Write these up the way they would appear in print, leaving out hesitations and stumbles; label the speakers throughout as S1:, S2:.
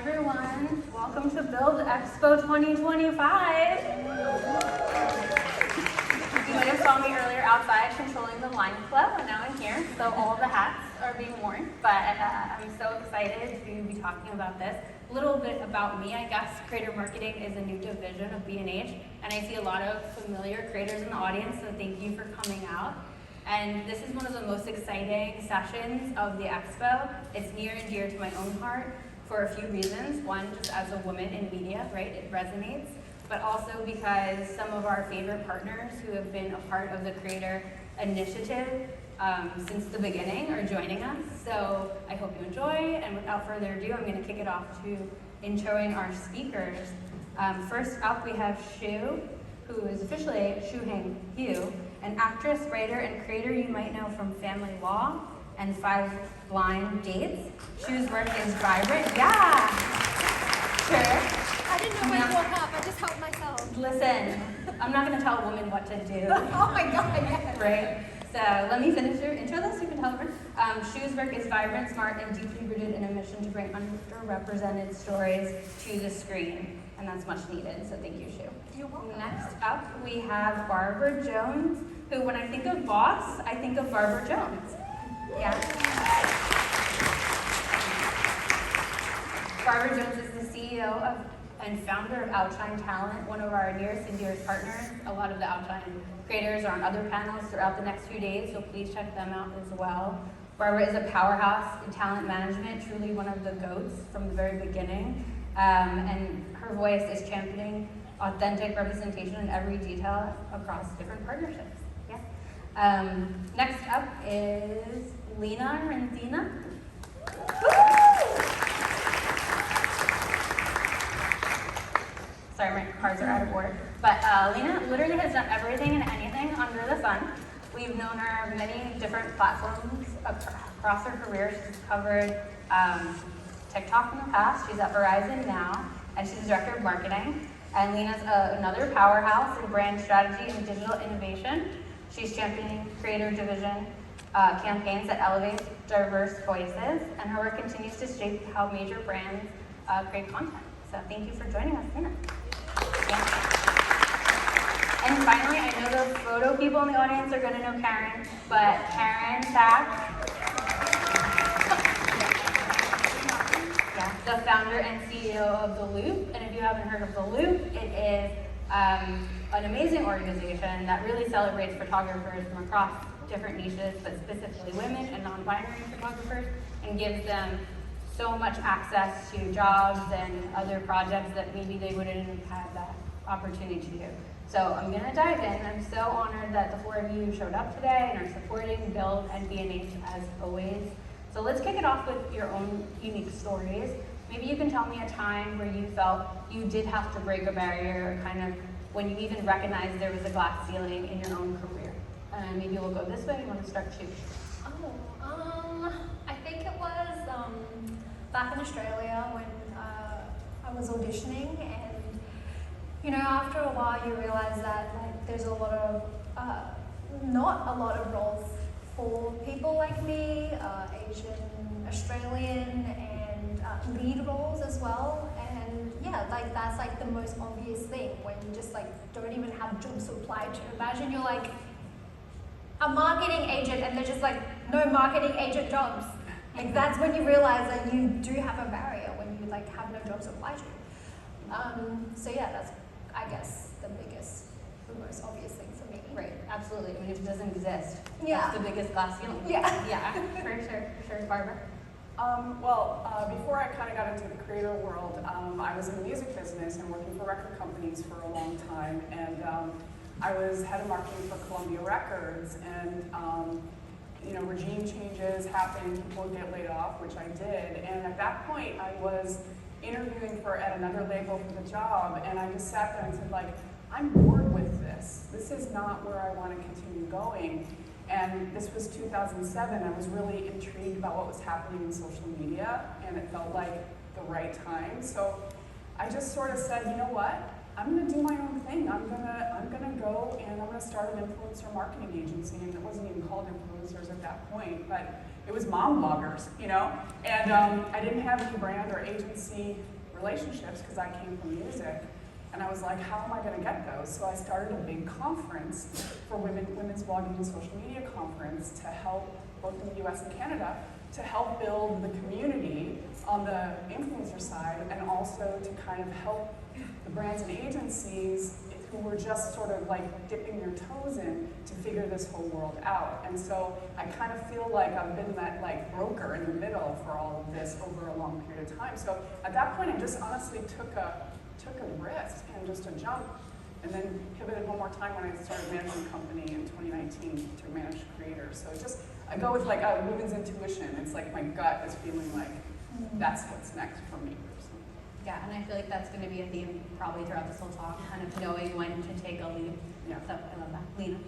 S1: everyone. Welcome to Bild Expo 2025. You might have saw me earlier outside controlling the line flow, and now I'm here, so all the hats are being worn. But I'm so excited to be talking about this. A little bit about me, I guess. Creator marketing is a new division of B&H, and I see a lot of familiar creators in the audience, so thank you for coming out. And this is one of the most exciting sessions of the Expo. It's near and dear to my own heart for a few reasons. One, just as a woman in media, right, it resonates, but also because some of our favorite partners who have been a part of the Creator Initiative since the beginning are joining us. So I hope you enjoy, and without further ado, I'm gonna kick it off to introing our speakers. First up, we have Shu, who is officially Shuang, an actress, writer, and creator you might know from Family Law and 5 Blind Dates. Shu's work is vibrant. Yeah! Sure.
S2: I didn't know when to walk up, I just helped myself.
S1: Listen, I'm not going to tell a woman what to do.
S2: Oh my god, yes.
S1: Right? So let me finish your intro though, so you can tell her. Shu's work is vibrant, smart, and deeply rooted in a mission to bring underrepresented stories to the screen. And that's much needed, so thank you, Shu.
S2: You're welcome.
S1: Next up, we have Barbara Jones, who, when I think of boss, I think of Barbara Jones. Yeah. Barbara Jones is the CEO of and founder of Outshine Talent, one of our nearest and dearest partners. A lot of the Outshine creators are on other panels throughout the next few days, so please check them out as well. Barbara is a powerhouse in talent management, truly one of the GOATs from the very beginning. And her voice is championing authentic representation in every detail across different partnerships. Yeah. Next up is Lina and Renzina. Sorry, my cards are out of order. But Lina literally has done everything and anything under the sun. We've known her many different platforms across her career. She's covered TikTok in the past. She's at Verizon now, and she's the director of marketing. And Lina's another powerhouse in brand strategy and digital innovation. She's championing creator division campaigns that elevate diverse voices, and her work continues to shape how major brands create content. So thank you for joining us, Lina. Yeah. And finally, I know the photo people in the audience are going to know Keren, but Keren Sachs, the founder and CEO of the Luupe. And if you haven't heard of the Luupe, it is an amazing organization that really celebrates photographers from across different niches, but specifically women and non-binary photographers, and gives them so much access to jobs and other projects that maybe they wouldn't have had that opportunity to do. So I'm going to dive in. I'm so honored that the 4 of you showed up today and are supporting Bild and B&H as always. So let's kick it off with your own unique stories. Maybe you can tell me a time where you felt you did have to break a barrier, kind of when you even recognized there was a glass ceiling in your own career. Maybe we'll go this way. You want to start too?
S2: I think it was back in Australia when I was auditioning, and you know, after a while you realize that like there's a lot of not a lot of roles for people like me, Asian, Australian, and lead roles as well. And yeah, like that's like the most obvious thing when you just like don't even have jobs to apply to. Imagine you're like a marketing agent and there's just like no marketing agent jobs. Like that's when you realize that you do have a barrier when you like have no jobs to apply to. So yeah, that's I guess the most obvious thing for me.
S1: Right, absolutely. I mean, if it doesn't exist,
S2: yeah,
S1: that's the biggest glass ceiling.
S2: Yeah,
S1: yeah, for sure, Barbara.
S3: Before I kind of got into the creator world, I was in the music business and working for record companies for a long time, and I was head of marketing for Columbia Records, and you know, regime changes happened, people would get laid off, which I did, and at that point I was interviewing at another label for the job, and I just sat there and said, like, I'm bored with this. This is not where I want to continue going. And this was 2007. I was really intrigued about what was happening in social media, and it felt like the right time. So I just sort of said, you know what? I'm gonna do my own thing. I'm gonna go and I'm gonna start an influencer marketing agency, and it wasn't even called influencers at that point, but it was mom bloggers, you know? And I didn't have any brand or agency relationships because I came from music. And I was like, how am I gonna get those? So I started a big conference for women's blogging and social media conference to help, both in the US and Canada, to help build the community on the influencer side, and also to kind of help the brands and agencies who were just sort of like dipping their toes in to figure this whole world out. And so I kind of feel like I've been that like broker in the middle for all of this over a long period of time. So at that point, I just honestly took a risk and just a jump, and then pivoted one more time when I started managing a company in 2019 to manage creators. So it's just, I go with like a woman's intuition. It's like my gut is feeling like that's what's next for me personally.
S1: Yeah, and I feel like that's going to be a theme probably throughout this whole talk, kind of knowing when to take a leap.
S3: Yeah.
S1: So I love that. Lina.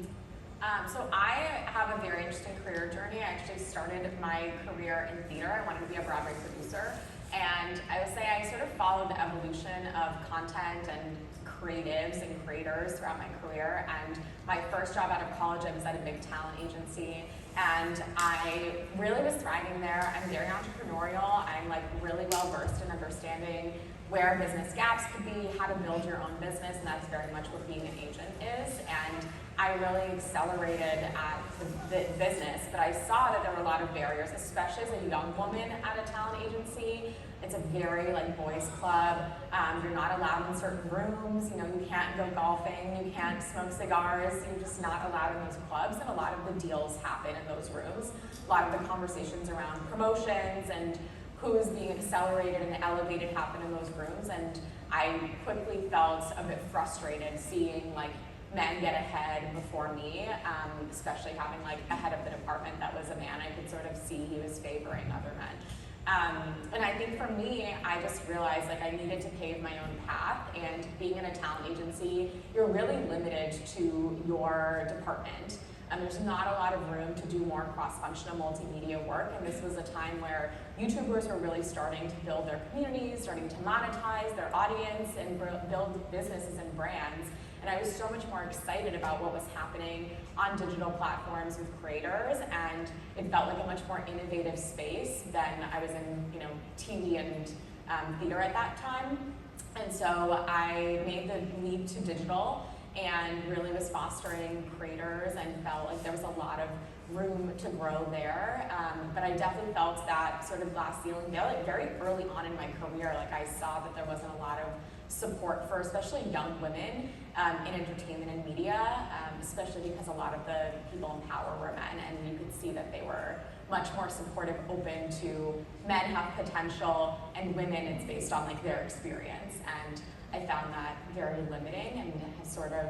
S4: So I have a very interesting career journey. I actually started my career in theater. I wanted to be a Broadway producer. And I would say I sort of followed the evolution of content and creatives and creators throughout my career. And my first job out of college, I was at a big talent agency. And I really was thriving there. I'm very entrepreneurial. I'm like really well versed in understanding where business gaps could be, how to build your own business, and that's very much what being an agent is. And I really accelerated at the business, but I saw that there were a lot of barriers, especially as a young woman at a talent agency. It's a very like boys club. You're not allowed in certain rooms. You know, you can't go golfing. You can't smoke cigars. You're just not allowed in those clubs, and a lot of the deals happen in those rooms. A lot of the conversations around promotions and who is being accelerated and elevated happen in those rooms. And I quickly felt a bit frustrated seeing like men get ahead before me, especially having like a head of the department that was a man. I could sort of see he was favoring other men. And I think for me, I just realized like I needed to pave my own path, and being in a talent agency, you're really limited to your department. And there's not a lot of room to do more cross-functional multimedia work, and this was a time where YouTubers were really starting to build their communities, starting to monetize their audience, and build businesses and brands. And I was so much more excited about what was happening on digital platforms with creators, and it felt like a much more innovative space than I was in, you know, TV and theater at that time. And so I made the leap to digital and really was fostering creators, and felt like there was a lot of room to grow there. But I definitely felt that sort of glass ceiling very early on in my career. Like I saw that there wasn't a lot of support for especially young women in entertainment and media, especially because a lot of the people in power were men, and you could see that they were much more supportive, open to men have potential, and women it's based on like their experience. And I found that very limiting, and has sort of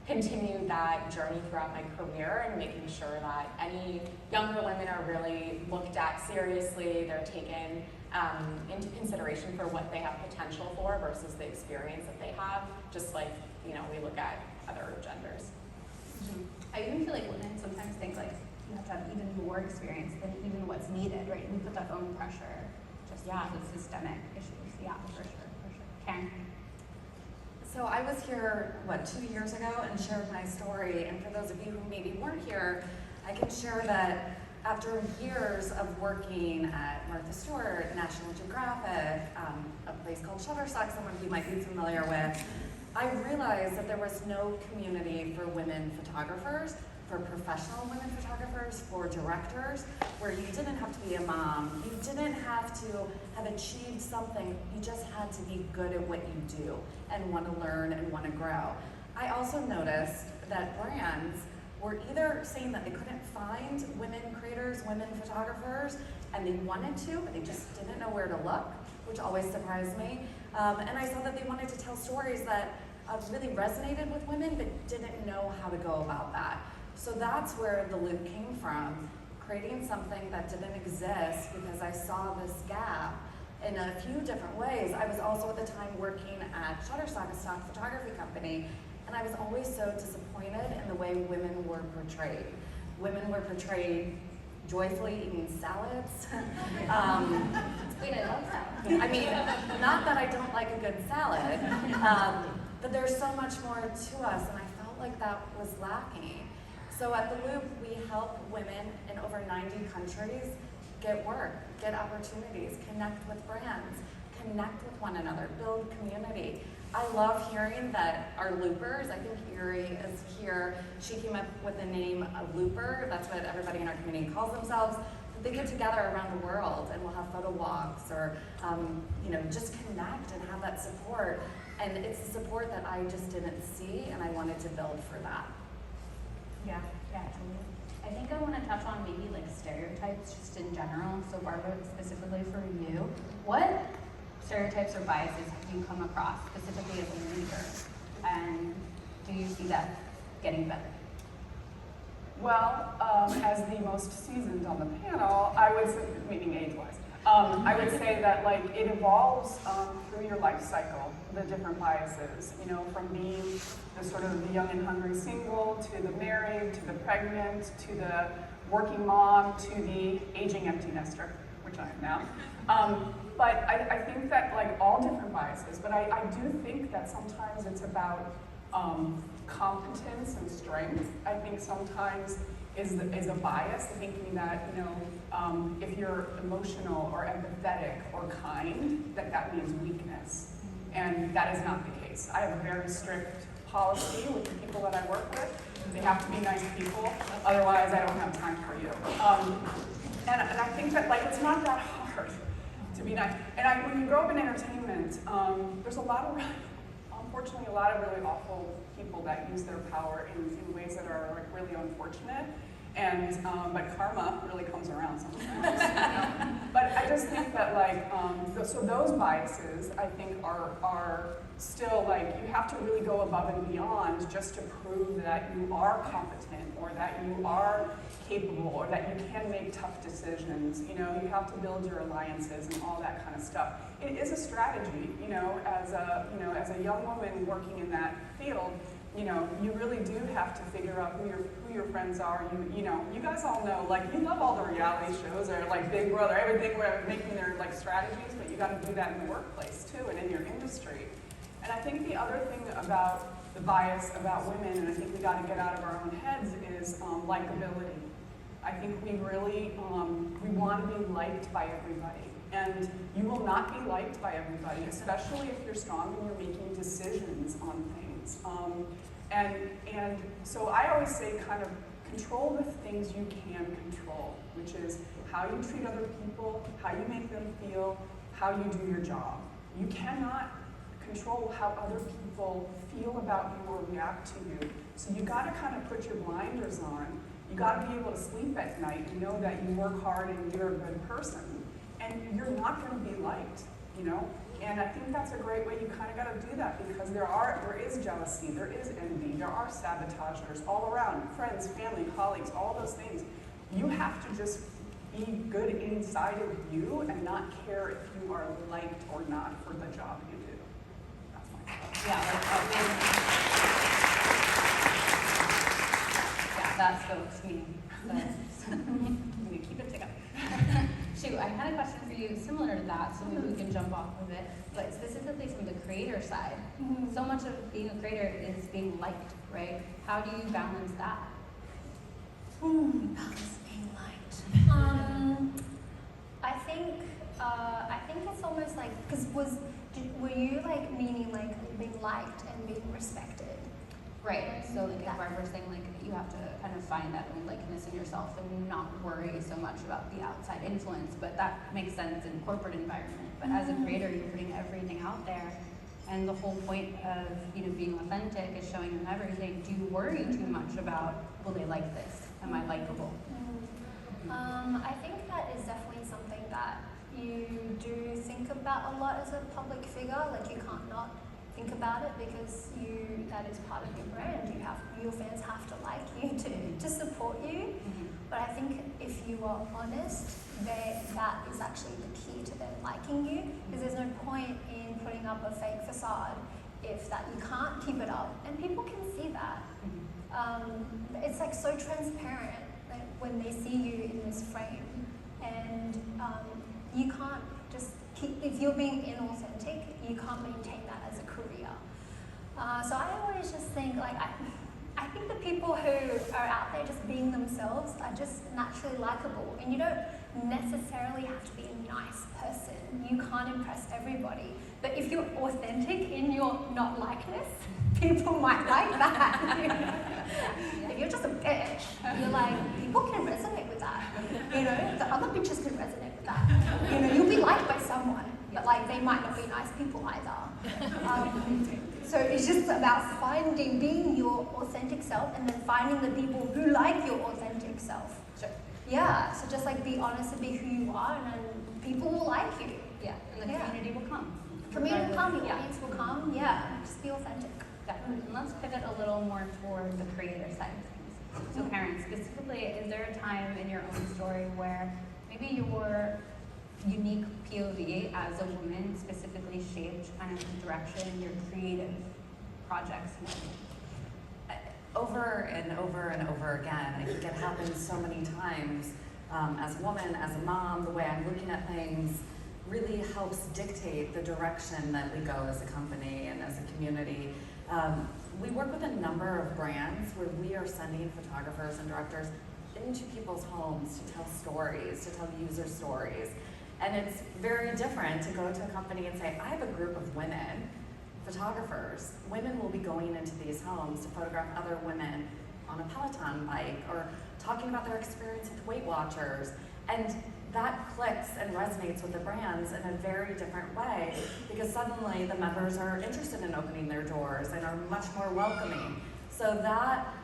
S4: continued that journey throughout my career, and making sure that any younger women are really looked at seriously, they're taken into consideration for what they have potential for versus the experience that they have, just like, you know, we look at other genders.
S1: I even feel like women sometimes think like you have to have even more experience than even what's needed, right? We put that own pressure just because of systemic issues. Yeah, for sure. Karen?
S5: So I was here, 2 years ago, and shared my story. And for those of you who maybe weren't here, I can share that after years of working at Martha Stewart, National Geographic, a place called Sachs, someone you might be familiar with, I realized that there was no community for women photographers, for professional women photographers, for directors, where you didn't have to be a mom, you didn't have to have achieved something, you just had to be good at what you do and want to learn and want to grow. I also noticed that brands were either saying that they couldn't find women creators, women photographers, and they wanted to, but they just didn't know where to look, which always surprised me. And I saw that they wanted to tell stories that really resonated with women, but didn't know how to go about that. So that's where the loop came from, creating something that didn't exist because I saw this gap in a few different ways. I was also at the time working at Shutterstock, a stock photography company, and I was always so disappointed in the way women were portrayed. Women were portrayed joyfully eating salads.
S1: Wait, I love that.
S5: I mean, not that I don't like a good salad, but there's so much more to us, and I felt like that was lacking. So at the Loop, we help women in over 90 countries get work, get opportunities, connect with brands, connect with one another, build community. I love hearing that our loopers, I think Yuri is here, she came up with the name Looper, that's what everybody in our community calls themselves. They get together around the world and we'll have photo walks or just connect and have that support. And it's the support that I just didn't see and I wanted to build for that.
S1: Yeah, totally. I think I want to touch on maybe like stereotypes just in general. So Barbara, specifically for you, what stereotypes or biases have you come across specifically as a leader? And do you see that getting better?
S3: Well, as the most seasoned on the panel, I would say, meaning age-wise, I would say that like it evolves through your life cycle, the different biases, from being the sort of the young and hungry single, to the married, to the pregnant, to the working mom, to the aging empty nester, which I am now. But I think that like all different biases, but I do think that sometimes it's about competence and strength. I think sometimes is a bias, thinking that if you're emotional or empathetic or kind, that means weakness, and that is not the case. I have a very strict policy with the people that I work with. They have to be nice people, otherwise I don't have time for you. And I think that like it's not that hard to be nice. And when you grow up in entertainment, there's unfortunately a lot of really awful people that use their power in ways that are like really unfortunate. And but karma really comes around sometimes. But I just think that like so those biases I think are still like you have to really go above and beyond just to prove that you are competent or that you are capable or that you can make tough decisions. You have to build your alliances and all that kind of stuff. It is a strategy, as a young woman working in that field. You really do have to figure out who your friends are. You guys all know, like, you love all the reality shows or like Big Brother, everything where they're making their like strategies, but you got to do that in the workplace too and in your industry. And I think the other thing about the bias about women, and I think we got to get out of our own heads, is likability. I think we really we want to be liked by everybody. And you will not be liked by everybody, especially if you're strong and you're making decisions on things. And so I always say kind of control the things you can control, which is how you treat other people, how you make them feel, how you do your job. You cannot control how other people feel about you or react to you. So you got to kind of put your blinders on. You got to be able to sleep at night and know that you work hard and you're a good person. And you're not going to be liked, And I think that's a great way. You kind of got to do that because there is jealousy, there is envy, there are sabotagers all around, friends, family, colleagues, all those things. You have to just be good inside of you and not care if you are liked or not for the job you do. That's my thought.
S1: That spoke to me. I'm going to keep it together. Shoot, I had a question for you similar to that, so maybe we can jump off of it, but specifically from the creator side. So much of being a creator is being liked, right? How do you balance that?
S2: Balance being liked. I think it's almost like, because were you like meaning like being liked and being respected?
S1: Right, so like if Barbara's saying like you have to kind of find that own likeness in yourself and not worry so much about the outside influence, but that makes sense in corporate environment. But as a creator, you're putting everything out there, and the whole point of being authentic is showing them everything. Do you worry too much about, will they like this? Am I likable?
S2: I think that is definitely something that you do think about a lot as a public figure. Like you can't not think about it because that is part of your brand. Your fans have to like you to support you. But I think if you are honest, that is actually the key to them liking you, because there's no point in putting up a fake facade if that you can't keep it up, and people can see that. It's like so transparent, like when they see you in this frame, and you can't just keep, if you're being inauthentic, you can't maintain that as a career. So I always just think like I think the people who are out there just being themselves are just naturally likable, and you don't necessarily have to be a nice person. You can't impress everybody, but if you're authentic in your not likeness, people might like that. You know? If you're just a bitch, you're like, people can resonate with that. You know, the other bitches can resonate with that. You know, you'll be liked by someone, but like they might not be nice people either. So it's just about being your authentic self, and then finding the people who like your authentic self.
S1: Sure.
S2: Yeah, so just like be honest and be who you are, and then people will like you.
S1: Yeah, and the community will come.
S2: Community will come, the
S1: Yeah.
S2: audience will come, yeah, just be authentic.
S1: Definitely. And let's pivot a little more toward the creator side of things. So Keren, specifically, is there a time in your own story where maybe your unique POV as a woman specifically shaped kind of the direction your creative projects went?
S5: Over and over and over again. I think it happens so many times. As a woman, as a mom, the way I'm looking at things really helps dictate the direction that we go as a company and as a community. We work with a number of brands where we are sending photographers and directors into people's homes to tell stories, to tell user stories. And it's very different to go to a company and say, I have a group of women, photographers. Women will be going into these homes to photograph other women on a Peloton bike or talking about their experience with Weight Watchers. And that clicks and resonates with the brands in a very different way, because suddenly the members are interested in opening their doors and are much more welcoming. So that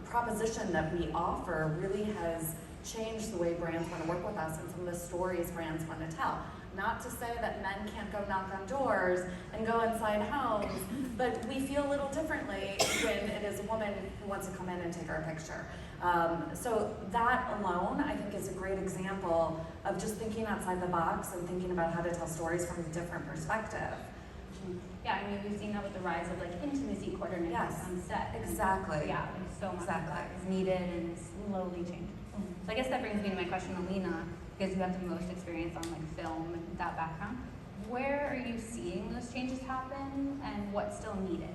S5: proposition that we offer really has changed the way brands want to work with us and some of the stories brands want to tell. Not to say that men can't go knock on doors and go inside homes, but we feel a little differently when it is a woman who wants to come in and take our picture. So that alone, I think, is a great example of just thinking outside the box and thinking about how to tell stories from a different perspective.
S1: Yeah, I mean, we've seen that with the rise of like intimacy coordinators
S5: Yes,
S1: on set.
S5: exactly.
S1: Yeah, like so much of
S5: Exactly.
S1: that is needed and is slowly changing. So I guess that brings me to my question to Lina, because you have the most experience on like film and that background. Where are you seeing those changes happen, and what's still needed?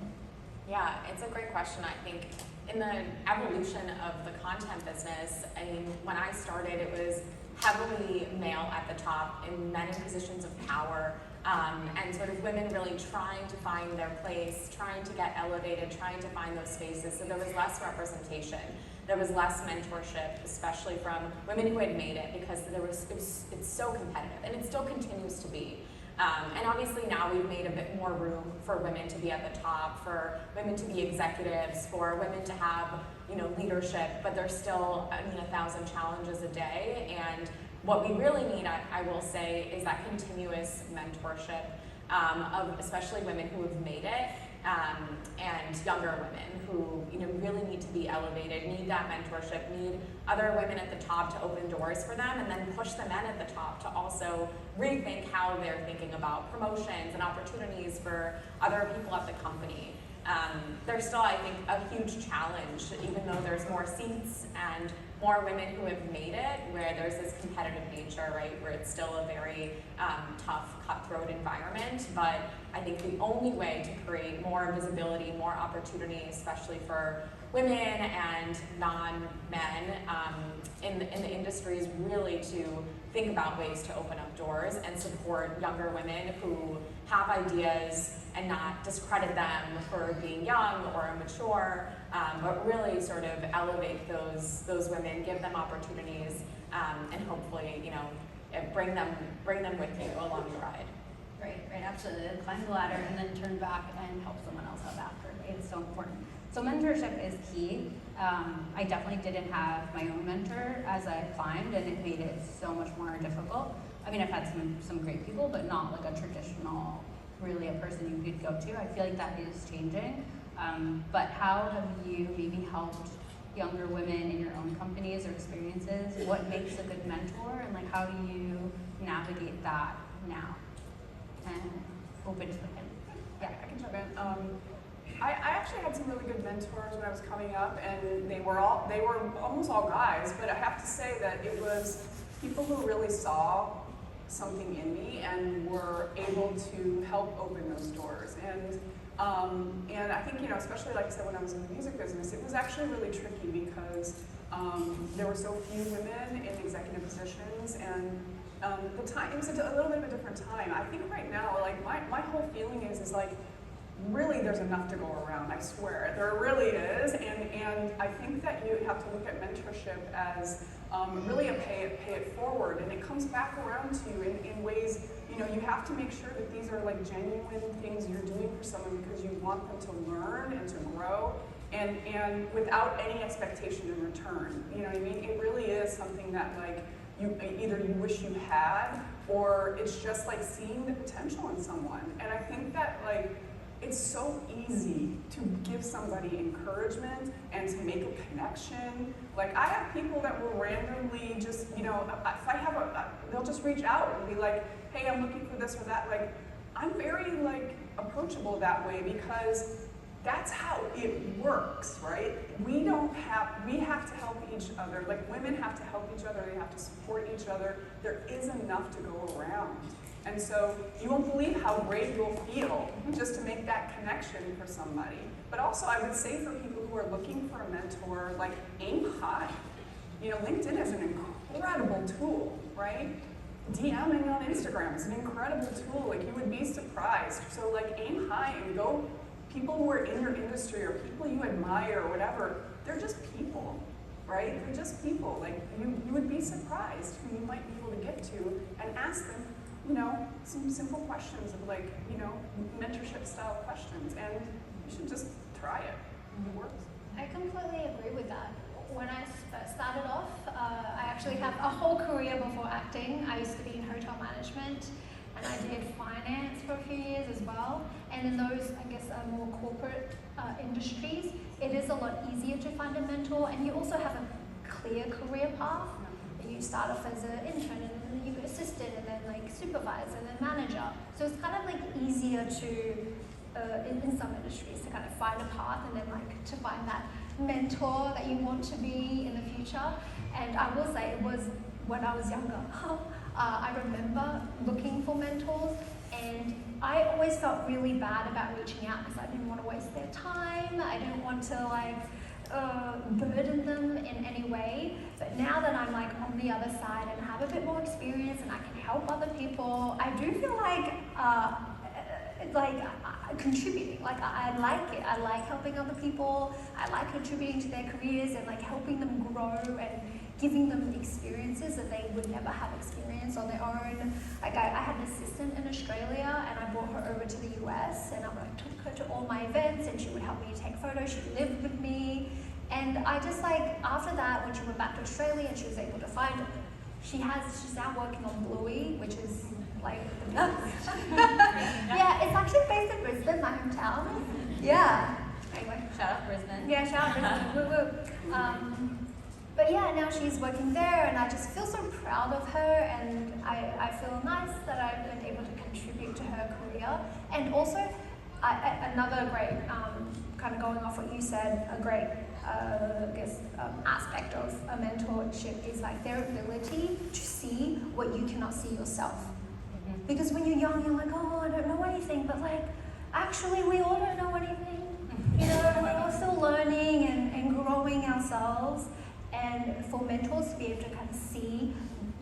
S4: Yeah, it's a great question. I think in the evolution of the content business, I mean, when I started, it was heavily male at the top and men in positions of power, and sort of women really trying to find their place, trying to get elevated, trying to find those spaces. So there was less representation. There was less mentorship, especially from women who had made it, because it's so competitive, and it still continues to be. And obviously now we've made a bit more room for women to be at the top, for women to be executives, for women to have, you know, leadership, but there's still, 1,000 challenges a day. And what we really need, I will say, is that continuous mentorship of especially women who have made it, and younger women who, really need to be elevated, need that mentorship, need other women at the top to open doors for them, and then push the men at the top to also rethink how they're thinking about promotions and opportunities for other people at the company. There's still, I think, a huge challenge, even though there's more seats and more women who have made it, where there's this competitive nature, right, where it's still a very tough, cutthroat environment. But I think the only way to create more visibility, more opportunity, especially for women and non-men in the industry, is really to think about ways to open up doors and support younger women who have ideas and not discredit them for being young or immature, but really sort of elevate those women, give them opportunities, and hopefully, bring them with you along the ride.
S1: Right, absolutely. Climb the ladder and then turn back and help someone else out after. Right? It's so important. So mentorship is key. I definitely didn't have my own mentor as I climbed, and it made it so much more difficult. I mean, I've had some great people, but not like a traditional, really a person you could go to. I feel like that is changing. But how have you maybe helped younger women in your own companies or experiences? What makes a good mentor, and like how do you navigate that now? And open to it.
S3: Yeah, I can jump in. I actually had some really good mentors when I was coming up, and they were almost all guys, but I have to say that it was people who really saw something in me and were able to help open those doors. And I think, especially like I said, when I was in the music business, it was actually really tricky because there were so few women in executive positions, and the time, it was a little bit of a different time. I think right now, like my whole feeling is like, really there's enough to go around, I swear. There really is, and I think that you have to look at mentorship as really a pay it forward, and it comes back around to you in ways, you have to make sure that these are like genuine things you're doing for someone because you want them to learn and to grow, and without any expectation in return. You know what I mean? It really is something that like, either you wish you had, or it's just like seeing the potential in someone. And I think that like, it's so easy to give somebody encouragement and to make a connection. Like I have people that will randomly just, if I have they'll just reach out and be like, hey, I'm looking for this or that. Like, I'm very like approachable that way because that's how it works, right? We have to help each other. Like women have to help each other, they have to support each other. There is enough to go around. And so you won't believe how great you'll feel just to make that connection for somebody. But also I would say for people who are looking for a mentor, like aim high. LinkedIn is an incredible tool, right? DMing on Instagram is an incredible tool. Like you would be surprised. So like aim high and go, people who are in your industry or people you admire or whatever, they're just people, right? They're just people. Like you would be surprised who you might be able to get to and ask them, some simple questions of like, mentorship style questions, and you should just try it. It works.
S2: I completely agree with that. When I first started off, I actually had a whole career before acting. I used to be in hotel management, and I did finance for a few years as well. And in those, I guess, more corporate industries, it is a lot easier to find a mentor, and you also have a clear career path. You start off as an intern, and then you go assistant, and then like supervisor, and then manager. So it's kind of like easier to, in some industries, to kind of find a path, and then like to find that mentor that you want to be in the future. And I will say it was when I was younger. I remember looking for mentors, and I always felt really bad about reaching out because I didn't want to waste their time. I didn't want to like burden them in any way. But now that I'm like on the other side and have a bit more experience and I can help other people, I do feel like contributing. Like I like it. I like helping other people. I like contributing to their careers and like helping them grow and giving them experiences that they would never have experienced on their own. Like I had an assistant in Australia, and I brought her over to the US, and I took her to all my events, and she would help me take photos. She lived with me, and I just like after that, when she went back to Australia and she was able to find it, she's now working on Bluey, which is like the best. Yeah, it's actually based in Brisbane, my hometown. Yeah. Anyway,
S1: Shout out Brisbane.
S2: yeah, shout out Brisbane. Woo woo. But yeah, now she's working there, and I just feel so proud of her, and I feel nice that I've been able to contribute to her career. And also, another great, kind of going off what you said, a great, aspect of a mentorship is like their ability to see what you cannot see yourself. Mm-hmm. Because when you're young, you're like, oh, I don't know anything, but like, actually, we all don't know anything. We're all still learning and growing ourselves. And for mentors to be able to kind of see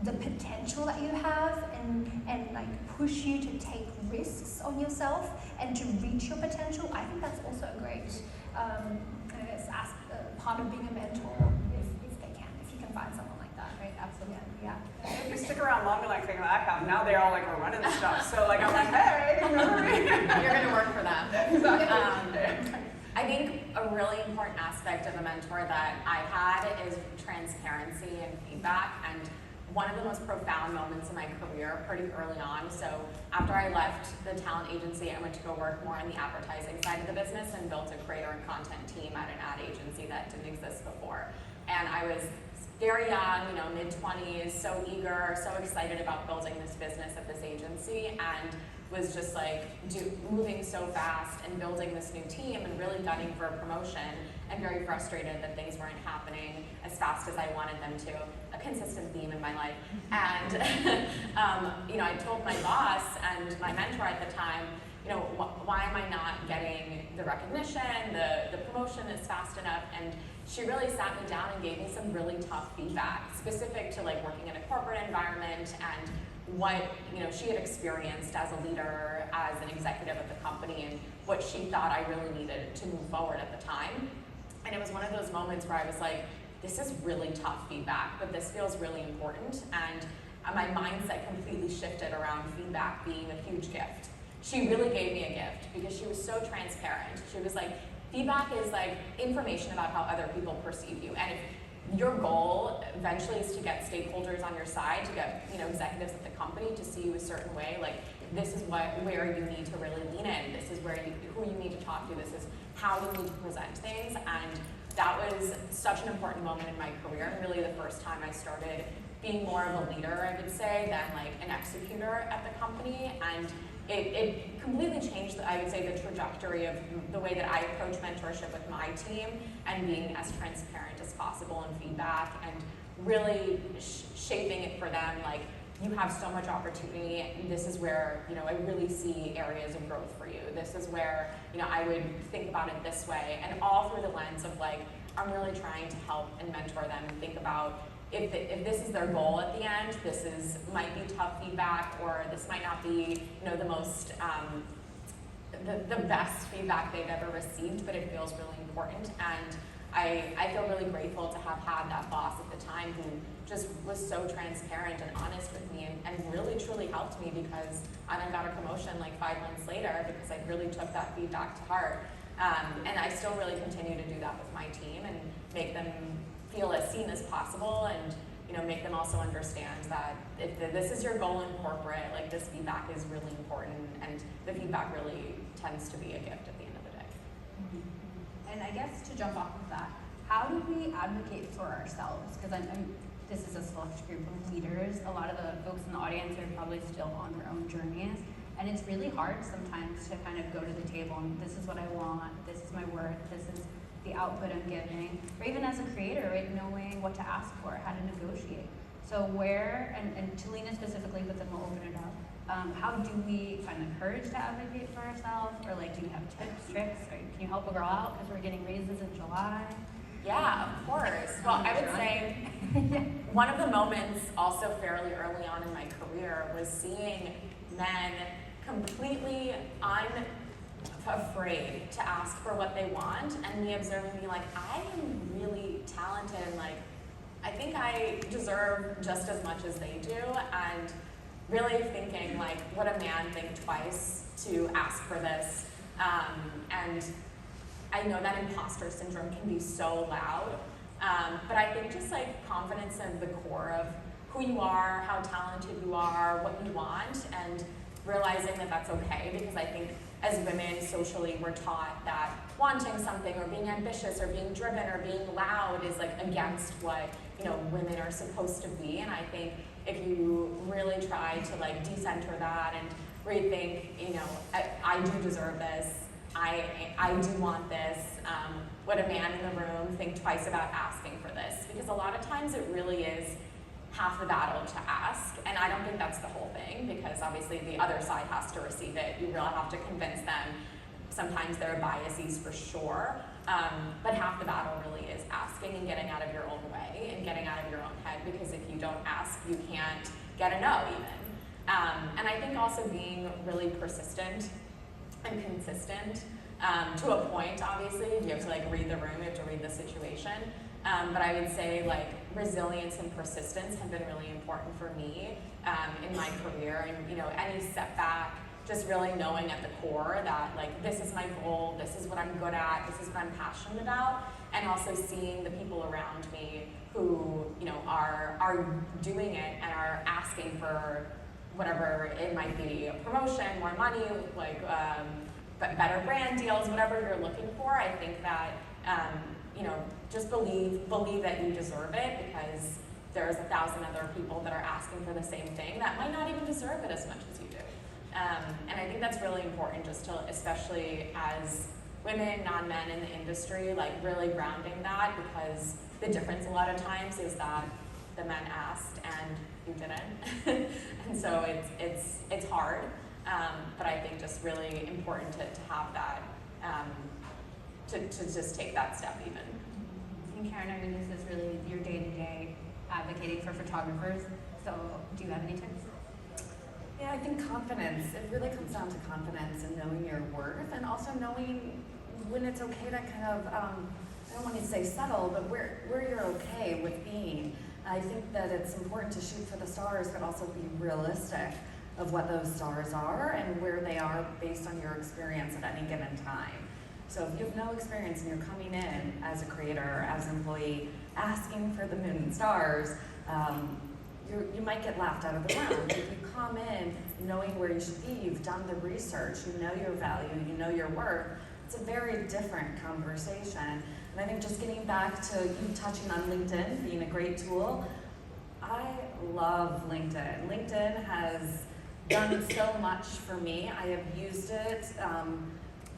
S2: the potential that you have and like push you to take risks on yourself and to reach your potential, I think that's also a great part of being a mentor if you can find someone like that.
S1: Right, absolutely.
S2: Yeah.
S3: If you stick around long enough, like I have, now they all like are running the stuff. So like I'm like, hey, remember me?
S4: You're going to work for them.
S3: Exactly.
S4: I think a really important aspect of a mentor that I've had is transparency and feedback. And one of the most profound moments in my career pretty early on. So after I left the talent agency, I went to go work more on the advertising side of the business and built a creator and content team at an ad agency that didn't exist before. And I was very young, mid-20s, so eager, so excited about building this business at this agency. And was just like moving so fast and building this new team and really gunning for a promotion, and very frustrated that things weren't happening as fast as I wanted them to. A consistent theme in my life. And I told my boss and my mentor at the time, why am I not getting the recognition, the promotion is fast enough? And she really sat me down and gave me some really tough feedback, specific to like working in a corporate environment and what she had experienced as a leader, as an executive at the company, and what she thought I really needed to move forward at the time. And it was one of those moments where I was like, this is really tough feedback, but this feels really important. And my mindset completely shifted around feedback being a huge gift. She really gave me a gift because she was so transparent. She was like, feedback is like information about how other people perceive you. And if your goal eventually is to get stakeholders on your side, to get executives at the company to see you a certain way, like this is where you need to really lean in. This is who you need to talk to. This is how you need to present things. And that was such an important moment in my career, and really the first time I started being more of a leader, I would say, than like an executor at the company. And it completely changed, I would say, the trajectory of the way that I approach mentorship with my team, and being as transparent as possible in feedback, and really shaping it for them. Like, you have so much opportunity, and this is where I really see areas of growth for you. This is where I would think about it this way, and all through the lens of like, I'm really trying to help and mentor them and think about if this is their goal at the end, might be tough feedback, or this might not be the most the best feedback they've ever received, but it feels really important. And I feel really grateful to have had that boss at the time who just was so transparent and honest with me, and really truly helped me, because I then got a promotion like 5 months later because I really took that feedback to heart. And I still really continue to do that with my team, and make them feel as seen as possible, and make them also understand that if this is your goal in corporate, like this feedback is really important, and the feedback really tends to be a gift at the end of the day.
S1: Mm-hmm. And I guess to jump off of that, how do we advocate for ourselves? Because this is a select group of leaders. A lot of the folks in the audience are probably still on their own journeys, and it's really hard sometimes to kind of go to the table and this is what I want, this is my worth, this is the output I'm giving, or even as a creator, right, knowing what to ask for, how to negotiate. So where, and to Lina specifically, but then we'll open it up, how do we find the courage to advocate for ourselves? Or like, do you have tips, tricks, or can you help a girl out because we're getting raises in July?
S4: Yeah, of course. Well, I would say one of the moments also fairly early on in my career was seeing men completely unafraid to ask for what they want, and me observing, me like, I am really talented, and like, I think I deserve just as much as they do, and really thinking like, would a man think twice to ask for this? And I know that imposter syndrome can be so loud, but I think just like confidence in the core of who you are, how talented you are, what you want, and realizing that that's okay, because I think as women socially we're taught that wanting something or being ambitious or being driven or being loud is like against what women are supposed to be. And I think if you really try to like decenter that and rethink, I do deserve this, I do want this, would a man in the room think twice about asking for this? Because a lot of times it really is half the battle to ask, and I don't think that's the whole thing, because obviously the other side has to receive it. You really have to convince them. Sometimes there are biases for sure, but half the battle really is asking and getting out of your own way and getting out of your own head, because if you don't ask, you can't get a no even. And I think also being really persistent and consistent, to a point, obviously. You have to like read the room, you have to read the situation. But I would say like resilience and persistence have been really important for me in my career, and any setback, just really knowing at the core that like this is my goal, this is what I'm good at, this is what I'm passionate about, and also seeing the people around me who are doing it and are asking for whatever it might be, a promotion, more money, like better brand deals, whatever you're looking for. I think that just believe that you deserve it, because there's 1,000 other people that are asking for the same thing that might not even deserve it as much as you do. And I think that's really important just to, especially as women, non-men in the industry, like really grounding that, because the difference a lot of times is that the men asked and you didn't. And so it's hard, but I think just really important to have that, to just take that step even.
S1: And Karen, I mean, this is really your day-to-day advocating for photographers, so do you have any tips?
S5: Yeah, I think confidence, it really comes down to confidence and knowing your worth, and also knowing when it's okay to kind of, I don't want to say settle, but where you're okay with being. I think that it's important to shoot for the stars, but also be realistic of what those stars are and where they are based on your experience at any given time. So if you have no experience and you're coming in as a creator, as an employee, asking for the moon and stars, you might get laughed out of the room. If you come in knowing where you should be, you've done the research, you know your value, you know your worth, it's a very different conversation. And I think just getting back to you touching on LinkedIn being a great tool, I love LinkedIn. LinkedIn has done so much for me. I have used it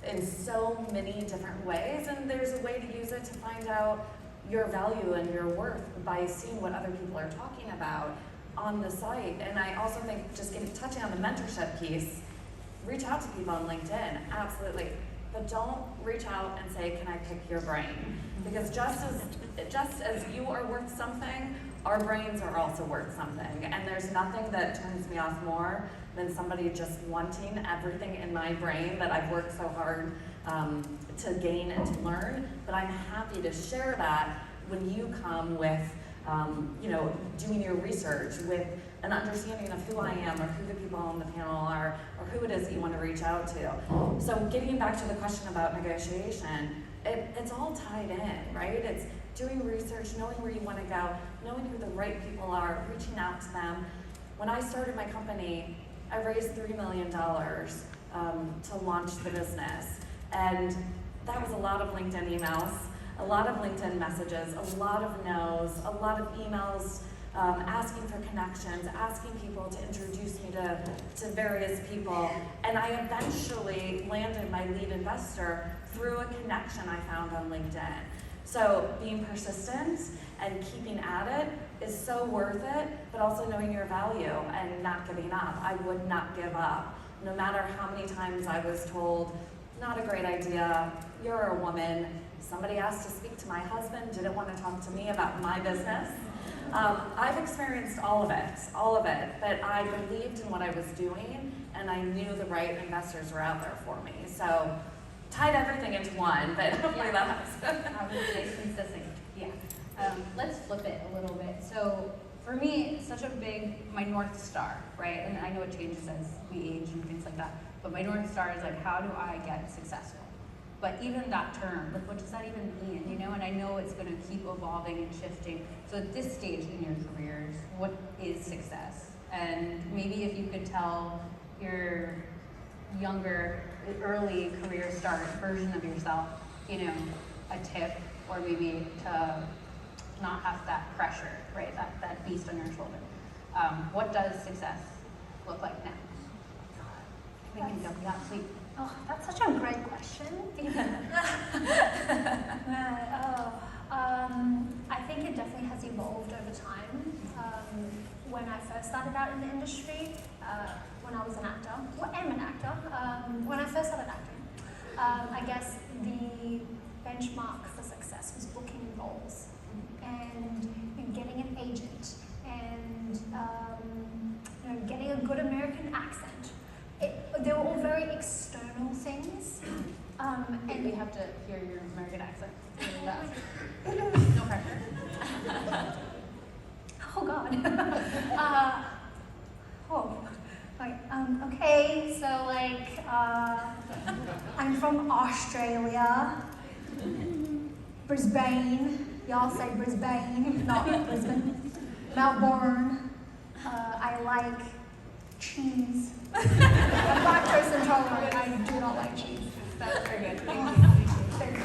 S5: in so many different ways, and there's a way to use it to find out your value and your worth by seeing what other people are talking about on the site. And I also think just touching on the mentorship piece, reach out to people on LinkedIn, absolutely. But don't reach out and say, can I pick your brain? Because just as you are worth something, our brains are also worth something. And there's nothing that turns me off more than somebody just wanting everything in my brain that I've worked so hard to gain and to learn. But I'm happy to share that when you come with, doing your research, with an understanding of who I am or who the people on the panel are or who it is that you want to reach out to. So getting back to the question about negotiation, it's all tied in, right? It's doing research, knowing where you want to go, knowing who the right people are, reaching out to them. When I started my company, I raised $3 million to launch the business. And that was a lot of LinkedIn emails, a lot of LinkedIn messages, a lot of no's, a lot of emails asking for connections, asking people to introduce me to various people. And I eventually landed my lead investor through a connection I found on LinkedIn. So being persistent and keeping at it is so worth it, but also knowing your value and not giving up. I would not give up. No matter how many times I was told, not a great idea, you're a woman, somebody asked to speak to my husband, didn't want to talk to me about my business. I've experienced all of it, but I believed in what I was doing, and I knew the right investors were out there for me. So tied everything into one, but hopefully that helps.
S1: Nice and succinct. Yeah. Let's flip it a little bit. So for me, it's such a my North Star, right? And I know it changes as we age and things like that, but my North Star is like, how do I get successful? But even that term, like, what does that even mean, you know? And I know it's gonna keep evolving and shifting. So at this stage in your careers, what is success? And maybe if you could tell your younger, early career start version of yourself, you know, a tip, or maybe to not have that pressure, right? That beast on your shoulder. What does success look like now? We can jump that sleep.
S2: Oh, that's such a great question. I think it definitely has evolved over time. When I first started out in the industry, when I was an actor, am an actor, when I first started acting, I guess the benchmark for success was booking roles and getting an agent and getting a good American accent. They were all very external things.
S1: And we have to hear your American accent. No pressure.
S2: Oh God. Okay, so I'm from Australia, Brisbane. Y'all say Brisbane, not Brisbane. Melbourne. I like cheese. I'm lactose intolerant. I do not like cheese.
S1: That's very good. Thank you.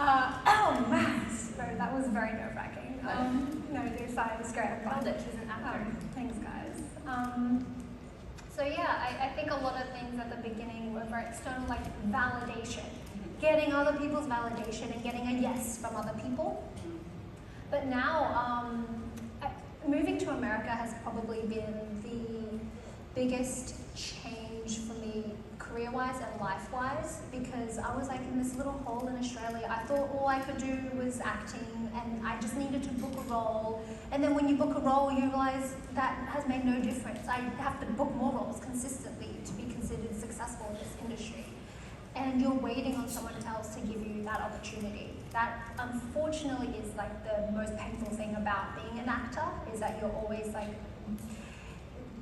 S2: Oh man, sorry, that was very nerve-wracking. No, dude, fine, it's great.
S1: Nailed it. She's an actor.
S2: Thanks, guys. So yeah, I think a lot of things at the beginning were very external, like validation, getting other people's validation and getting a yes from other people. But now, moving to America has probably been the biggest change for me career-wise and life-wise, because I was like in this little hole in Australia. I thought all I could do was acting and I just needed to book a role. And then when you book a role, you realize that has made no difference. I have to book more roles consistently to be considered successful in this industry. And you're waiting on someone else to give you that opportunity. That unfortunately is like the most painful thing about being an actor, is that you're always like,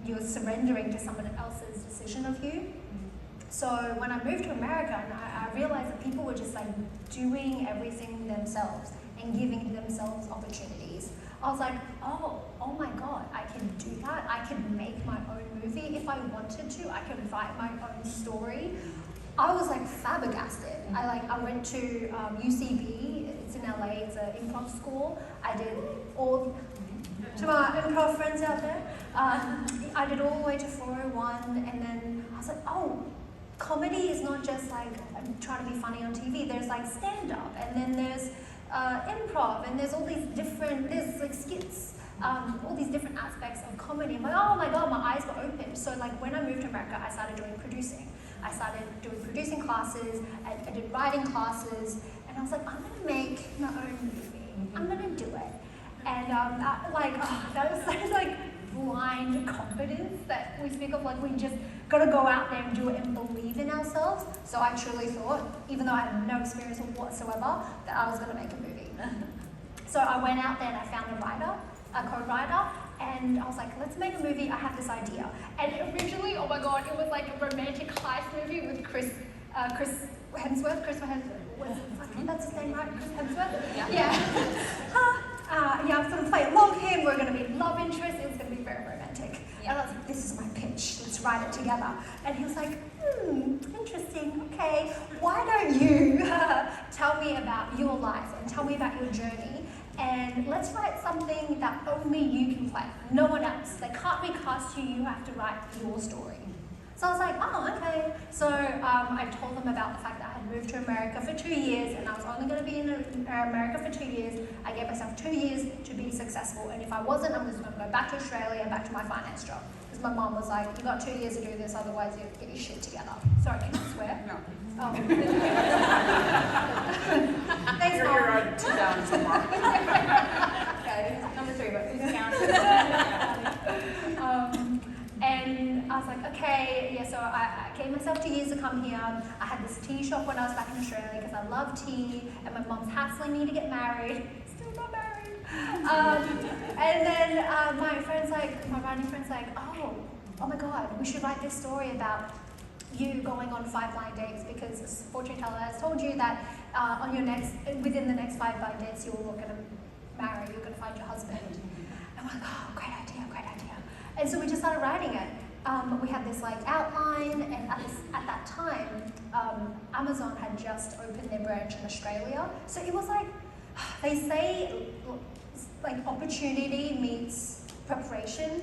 S2: you're surrendering to someone else's decision of you. So when I moved to America, and I realized that people were just like doing everything themselves and giving themselves opportunities. I was like, oh my God, I can do that. I can make my own movie if I wanted to. I can write my own story. I was like flabbergasted. I went to UCB, it's in LA, it's an improv school. I did all, to my improv friends out there, I did all the way to 401, and then I was like, oh, comedy is not just like trying to be funny on TV. There's like stand-up, and then there's improv, and there's all these different, there's like skits, all these different aspects of comedy. I'm like, oh my God, my eyes were open. So like when I moved to America, I started doing producing. I started doing producing classes, I did writing classes, and I was like, I'm gonna make my own movie. I'm gonna do it. And that was such like blind confidence that we speak of, like we just gotta go out there and do it and believe in ourselves. So I truly thought, even though I had no experience whatsoever, that I was gonna make a movie. So I went out there and I found a co-writer, and I was like, let's make a movie, I have this idea. And originally, oh my God, it was like a romantic heist movie with Chris Hemsworth, that's his name, right? Chris Hemsworth? Yeah. Yeah, I'm gonna play along him, we're gonna be love interest, it was gonna be very romantic. Yeah. And I was like, this is my pitch, let's write it together. And he was like, interesting, okay, why don't you tell me about your life and tell me about your journey, and let's write something that only you can play, no one else. They can't recast you, you have to write your story. So I was like, oh, okay. So I told them about the fact that I had moved to America for 2 years, and I was only going to be in America for 2 years. I gave myself 2 years to be successful, and if I wasn't, I'm just going to go back to Australia and back to my finance job. Because my mom was like, you got 2 years to do this, otherwise you have to get your shit together. Sorry, can I swear?
S3: No.
S2: Oh. Thanks, Mom.
S3: You're 2 down so far.
S1: Okay, number 3, but who's counting?
S2: And I was like, okay, yeah, so I gave myself 2 years to come here. I had this tea shop when I was back in Australia because I love tea, and my mom's hassling me to get married. Still not married. And then my writing friend's like, oh my God, we should write this story about you going on 5 blind dates, because fortune teller has told you that within the next 5 blind dates, you're going to marry, you're going to find your husband. And we're like, oh, great idea. And so we just started writing it. We had this like outline, and at that time, Amazon had just opened their branch in Australia. So it was like, they say like opportunity meets preparation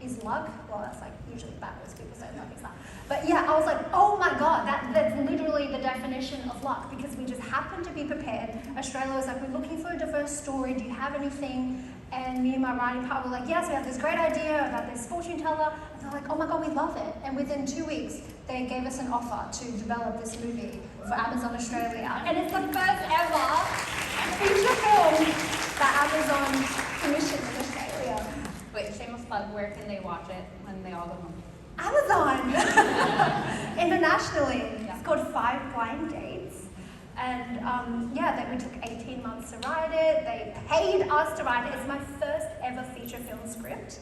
S2: is luck. Well, that's like usually backwards, people say luck is luck. But yeah, I was like, oh my God, that's literally the definition of luck, because we just happened to be prepared. Australia was like, we're looking for a diverse story, do you have anything? And me and my writing partner were like, yes, we have this great idea about this fortune teller. And they're like, oh my God, we love it. And within 2 weeks, they gave us an offer to develop this movie for Amazon Australia. And it's the first ever feature film that Amazon commissioned in Australia.
S1: Wait, shameless plug, where can they watch it when they all go home?
S2: Amazon! Internationally.
S1: Yeah.
S2: It's called 5 Blind Dates. And we took 18 months to write it. They paid us to write it. It's my first ever feature film script.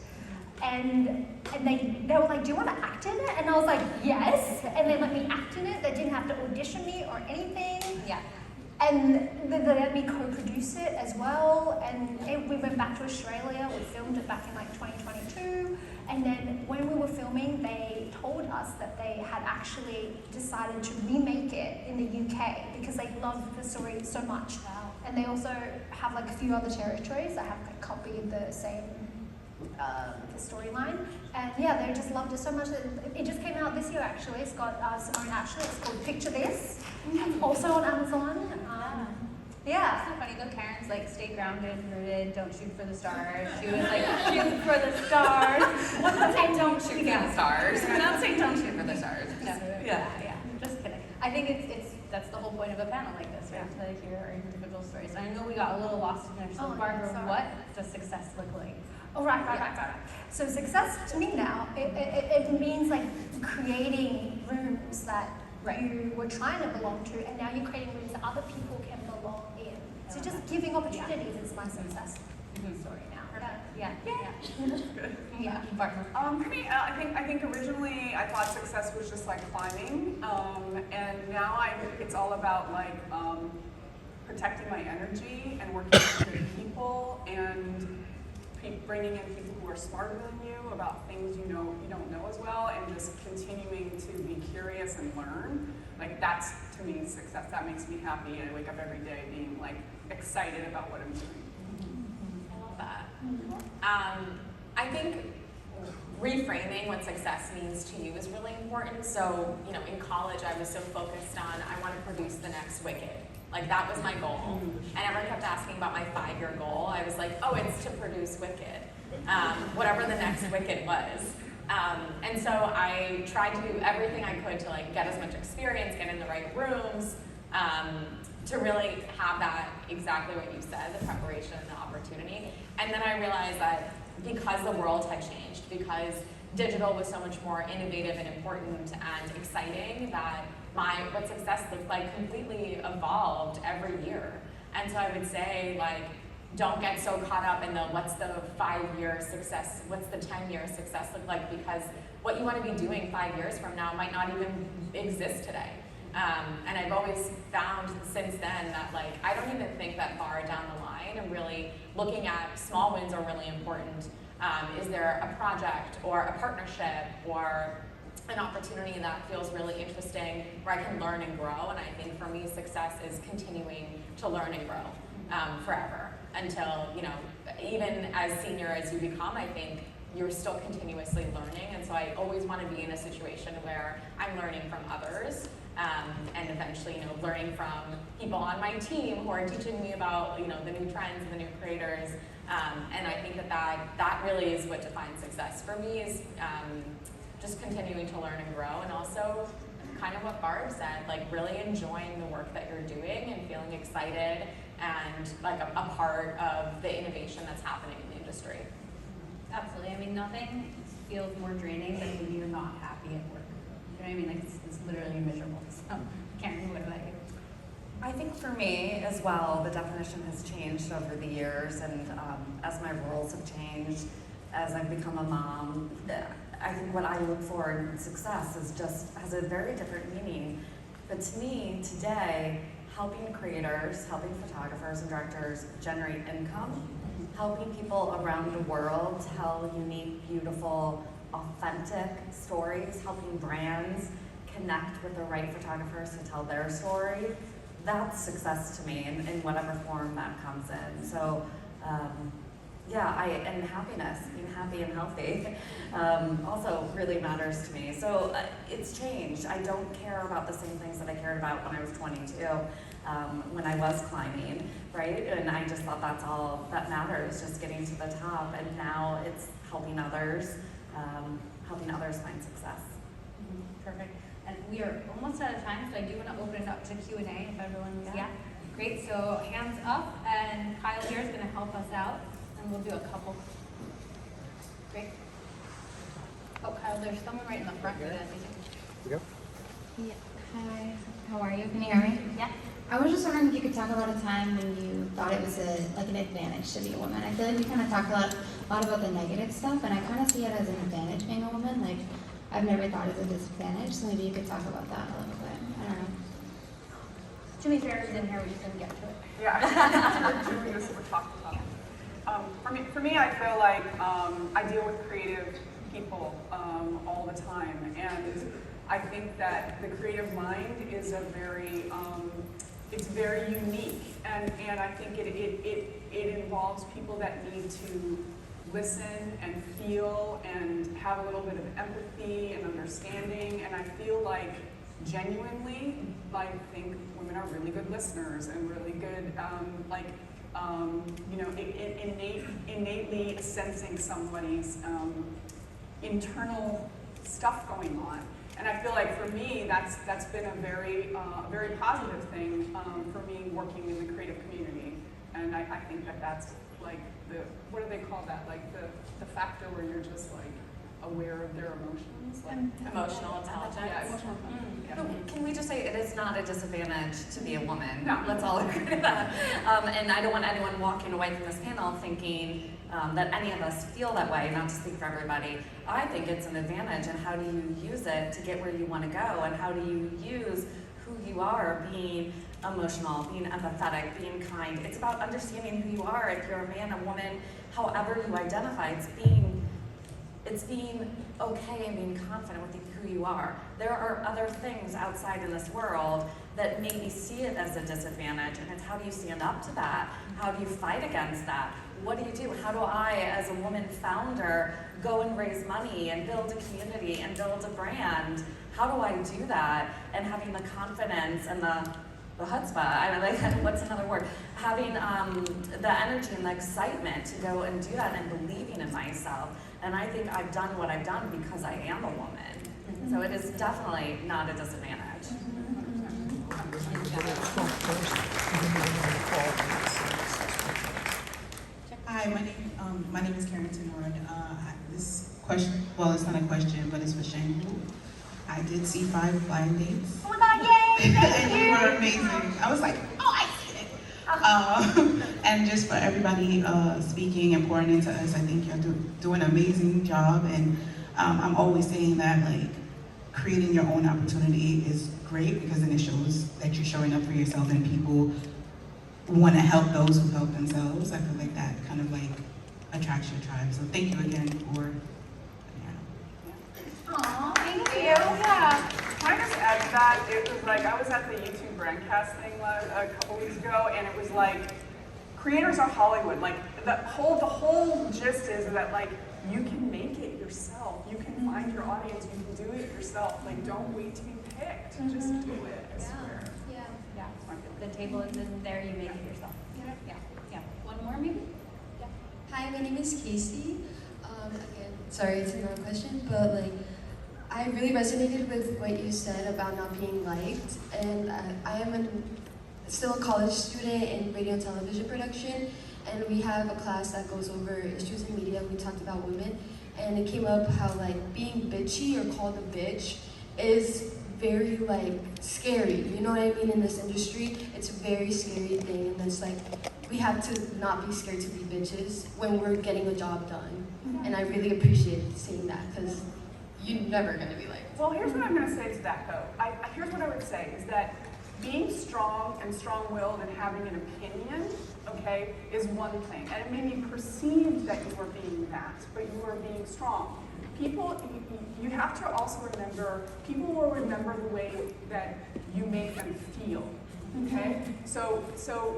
S2: And they were like, do you want to act in it? And I was like, yes. And they let me act in it. They didn't have to audition me or anything.
S1: Yeah.
S2: And they let me co-produce it as well. And we went back to Australia. We filmed it back in like 2022. And then when we were filming, they told us that they had actually decided to remake it in the UK because they loved the story so much.
S1: Wow.
S2: And they also have like a few other territories that have like, copied the same the storyline. And yeah, they just loved it so much that it just came out this year actually. It's got Simone Ashley. It's called Picture This. Also on Amazon. Yeah.
S1: It's so funny though, Karen's like, stay grounded, rooted, don't shoot for the stars. She was like, shoot for the stars.
S5: I'm not saying don't shoot for the stars. I'm not saying don't shoot for the stars.
S1: No. Yeah. Just kidding. I think that's the whole point of a panel like this, right? To hear our individual stories. I know we got a little lost in there. So Barbara, what does success look like?
S2: Oh, right. So success to me now, it means like creating rooms that you were trying to belong to, and now you're creating rooms that other people can belong in. So just giving opportunities is my success story now.
S1: Yeah.
S3: Barbara. For me, I think originally I thought success was just like climbing, and now it's all about like protecting my energy and working with good people and bringing in people who are smarter than you about things you don't know as well, and just continuing to be curious and learn. Like that's to me success. That makes me happy, and I wake up every day being like excited about what I'm doing.
S4: I think reframing what success means to you is really important. So, in college I was so focused on, I want to produce the next Wicked. Like that was my goal. And everyone kept asking about my 5-year goal. I was like, oh, it's to produce Wicked. Whatever the next Wicked was. And so I tried to do everything I could to like get as much experience, get in the right rooms, to really have that, exactly what you said, the preparation and the opportunity. And then I realized that because the world had changed, because digital was so much more innovative and important and exciting, that what success looked like completely evolved every year. And so I would say, like, don't get so caught up in what's the 5-year success, what's the 10-year success look like, because what you want to be doing 5 years from now might not even exist today. And I've always found since then that like I don't even think that far down the line, and really looking at small wins are really important. Is there a project or a partnership or an opportunity that feels really interesting where I can learn and grow? And I think for me, success is continuing to learn and grow forever until, even as senior as you become, I think you're still continuously learning. And so I always want to be in a situation where I'm learning from others. And eventually, learning from people on my team who are teaching me about, the new trends and the new creators. And I think that really is what defines success for me, is just continuing to learn and grow, and also kind of what Barb said, like really enjoying the work that you're doing and feeling excited and like a part of the innovation that's happening in the industry.
S1: Absolutely. I mean, nothing feels more draining than when you're not happy at work. You know what I mean? Like it's literally miserable. So, Karen, what about you?
S5: I think for me as well, the definition has changed over the years, and as my roles have changed, as I've become a mom, I think what I look for in success has a very different meaning. But to me, today, helping creators, helping photographers and directors generate income, helping people around the world tell unique, beautiful, authentic stories, helping brands connect with the right photographers to tell their story, that's success to me in whatever form that comes in. So and happiness, being happy and healthy, also really matters to me. So it's changed. I don't care about the same things that I cared about when I was 22, when I was climbing, right? And I just thought that's all that matters, just getting to the top. And now it's helping others find success.
S1: Perfect. And we are almost out of time, so I do want to open it up to Q&A if everyone's, Great, so hands up, and Kyle here is going to help us out, and we'll do a couple. Great. Oh, Kyle, there's someone right in the front.
S6: Yeah.
S7: Hi, how are you? Can you hear me?
S1: Yeah.
S7: I was just wondering if you could talk about a time when you thought it was an advantage to be a woman. I feel like we kind of talk a lot about the negative stuff, and I kind of see it as an advantage being a woman. Like, I've never thought it as a disadvantage, so maybe you could talk about that a little bit. I don't know.
S1: To be fair, we didn't hear, we just didn't get to it.
S3: Yeah, we're doing this, we're talking about it. For me, I feel like I deal with creative people all the time, and I think that the creative mind is it's very unique, and I think it involves people that need to listen and feel and have a little bit of empathy and understanding, and I feel like genuinely, I think women are really good listeners and really good, innately sensing somebody's internal stuff going on. And I feel like for me, that's been a very positive thing for me working in the creative community. And I think that's like what do they call that? Like the factor where you're just like aware of their emotions. Like,
S4: Emotional intelligence.
S3: yeah, emotional intelligence. Yeah.
S5: Can we just say it is not a disadvantage to be a woman?
S3: No.
S5: Let's all agree to that. And I don't want anyone walking away from this panel thinking that any of us feel that way, not to speak for everybody. I think it's an advantage, and how do you use it to get where you want to go, and how do you use who you are, being emotional, being empathetic, being kind. It's about understanding who you are. If you're a man, a woman, however you identify, it's being okay and being confident with who you are. There are other things outside in this world that maybe see it as a disadvantage, and it's how do you stand up to that? How do you fight against that? What do you do? How do I, as a woman founder, go and raise money and build a community and build a brand? How do I do that? And having the confidence and the chutzpah, I don't know, what's another word? Having the energy and the excitement to go and do that and believing in myself. And I think I've done what I've done because I am a woman. So it is definitely not a disadvantage.
S6: Hi, my name is Keren. This question, well, it's not a question, but it's for Shane. I did see 5 blind dates.
S1: Oh my God, yay! Thank
S6: And you were amazing. I was like, oh, I see it. And just for everybody speaking and pouring into us, I think you're doing an amazing job. And I'm always saying that, like, creating your own opportunity is great because then it shows that you're showing up for yourself and people want to help those who help themselves. I feel like that kind of like attracts your tribe. So thank you again for,
S1: Aw, thank you.
S3: Yeah. Can I just add to that? It was like I was at the YouTube Brandcast thing a couple weeks ago, and it was like creators are Hollywood. Like the whole gist is that like you can make it yourself. You can find your audience. You can do it yourself. Like don't wait to be picked. Just do it. I swear.
S2: Yeah.
S1: Yeah.
S3: That's my feeling.
S1: The table isn't there, you make it yourself. Yeah. One more maybe? Yeah.
S8: Hi, my name is Casey. Again, sorry, it's another question, but like, I really resonated with what you said about not being liked, and I am still a college student in radio and television production, and we have a class that goes over issues in media. We talked about women, and it came up how like being bitchy or called a bitch is very like scary, you know what I mean, in this industry. It's a very scary thing, and it's like we have to not be scared to be bitches when we're getting a job done. And I really appreciate saying that because you're never gonna be like.
S3: Well, here's what I'm going to say to that though. Here's what I would say is that being strong and strong-willed and having an opinion, okay, is one thing. And it may be perceived that you are being that, but you are being strong. People, you have to also remember, people will remember the way that you make them feel, okay? So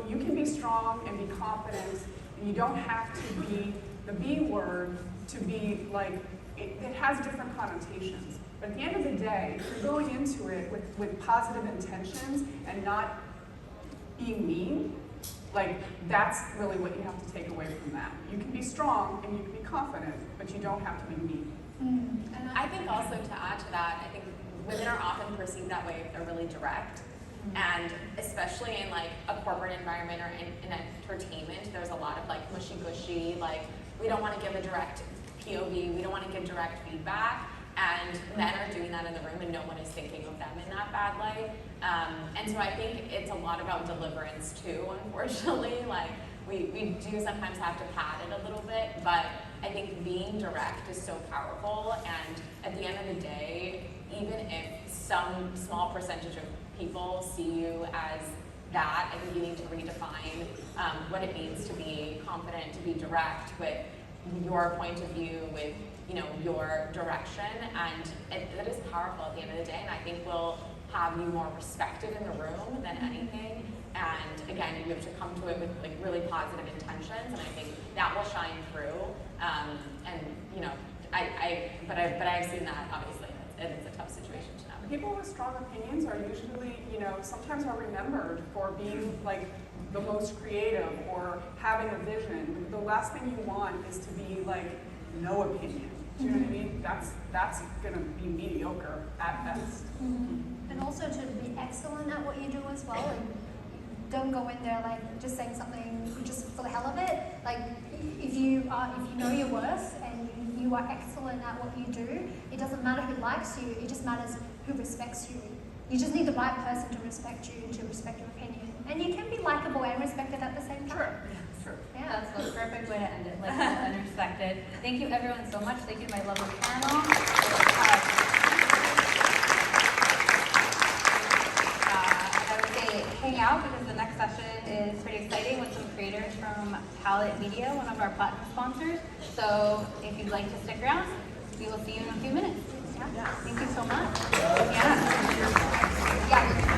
S3: you can be strong and be confident, and you don't have to be the B word to be like, it has different connotations. But at the end of the day, if you're going into it with positive intentions and not being mean, like that's really what you have to take away from that. You can be strong and you can be confident, but you don't have to be mean.
S4: And I think also to add to that, I think women are often perceived that way if they're really direct. And especially in like a corporate environment or in entertainment, there's a lot of like mushy-gushy, like we don't want to give a direct POV, we don't want to give direct feedback. And men are doing that in the room and no one is thinking of them in that bad light. And so I think it's a lot about deliverance too, unfortunately. Like we do sometimes have to pad it a little bit, but I think being direct is so powerful. And at the end of the day, even if some small percentage of people see you as that, I think you need to redefine what it means to be confident, to be direct with your point of view, with your direction, and that is powerful at the end of the day. And I think will have you more respected in the room than anything. And again, you have to come to it with like really positive intentions, and I think that will shine through. And you know, but I've seen that obviously, and it's a tough situation to navigate.
S3: People with strong opinions are usually, you know, sometimes are remembered for being like the most creative or having a vision. The last thing you want is to be like no opinion. Do you know what I mean? That's gonna be mediocre at best.
S2: And also to be excellent at what you do as well. And don't go in there like just saying something just for the hell of it. Like if you know your worth and you are excellent at what you do, it doesn't matter who likes you. It just matters who respects you. You just need the right person to respect you and to respect your opinion. And you can be likable and respected at the same time.
S3: Sure.
S2: Yeah.
S1: That's the perfect way to end it, like and respected. Thank you everyone so much. Thank you to my lovely panel. I would say hang out because the next session is pretty exciting with some creators from Palette Media, one of our platinum sponsors. So if you'd like to stick around, we will see you in a few minutes. Yeah. Thank you so much. Yeah.